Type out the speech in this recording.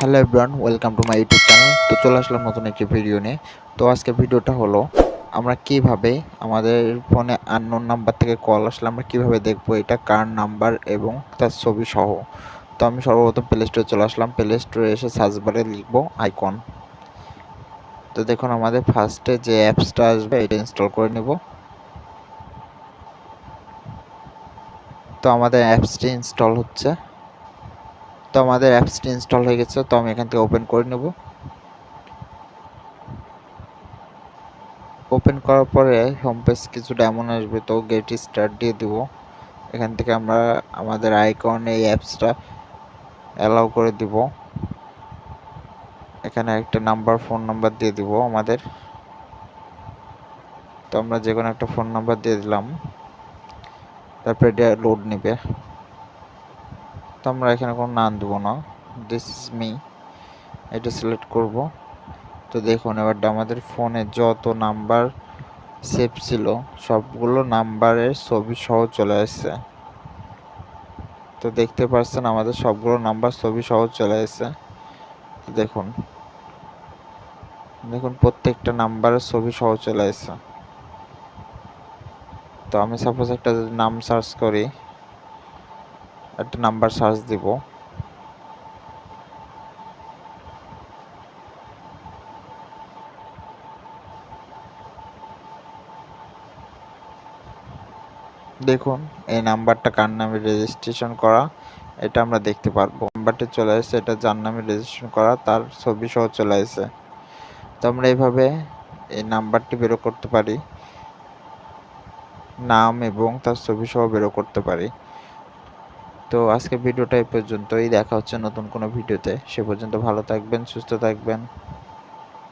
Hello everyone, welcome to my YouTube channel. তো চলে আসলাম নতুন একটি ভিডিও নিয়ে। তো আজকে ভিডিওটা হলো আমরা কিভাবে আমাদের ফোনে আননোন নাম্বার থেকে কল আসলে আমরা কিভাবে দেখবো এটা কার নাম্বার এবং তার ছবি সহ। তো আমি সর্বপ্রথম প্লে স্টোরে চলে আসলাম। প্লে স্টোরে এসে সার্চ বারে লিখবো আইকন। তো দেখুন আমাদের ফার্স্টে যে অ্যাপসটা আসবে এটা ইনস্টল করে নেব। তো আমাদের অ্যাপসটি ইনস্টল হচ্ছে। তো আমাদের অ্যাপসটি ইনস্টল হয়ে গেছে। তো আমি এখান থেকে ওপেন করে নেব। ওপেন করার পরে হোম পেজ কিছুটা এমন আসবে, তো গেট স্টার্ট দিয়ে দিব। এখান থেকে আমরা আমাদের আইকন এই অ্যাপসটা অ্যালাউ করে দিব। এখানে একটা নাম্বার, ফোন নাম্বার দিয়ে দিব আমাদের। তো আমরা যে কোনো একটা ফোন নাম্বার দিয়ে দিলাম, তারপরে এটা লোড নেবে। তো আমরা এখানে কোনো নাম দেবো না, দিস ইজ মি এটা সিলেক্ট করব। তো দেখুন এবার আমাদের ফোনে যত নাম্বার সেভ ছিল সবগুলো নাম্বারের ছবি সহ চলে আসছে। তো দেখতে পাচ্ছেন আমাদের সবগুলো নাম্বার ছবি সহ চলে আসছে। দেখুন দেখুন প্রত্যেকটা নাম্বারের ছবি সহ চলে আসছে। তো আমি সাপোজ একটা নাম সার্চ করি, একটা নাম্বার সার্চ দিব। দেখুন এই নাম্বারটা কার নামে রেজিস্ট্রেশন করা এটা আমরা দেখতে পারবো। নাম্বারটি চলে আসছে, এটা যার নামে রেজিস্ট্রেশন করা তার ছবি সহ চলে আসছে। তো আমরা এইভাবে এই নাম্বারটি বের করতে পারি, নাম এবং তার ছবি সহ বের করতে পারি। তো আজকে ভিডিওটা এই পর্যন্তই, দেখা হচ্ছে নতুন কোনো ভিডিওতে। সে পর্যন্ত ভালো থাকবেন, সুস্থ থাকবেন।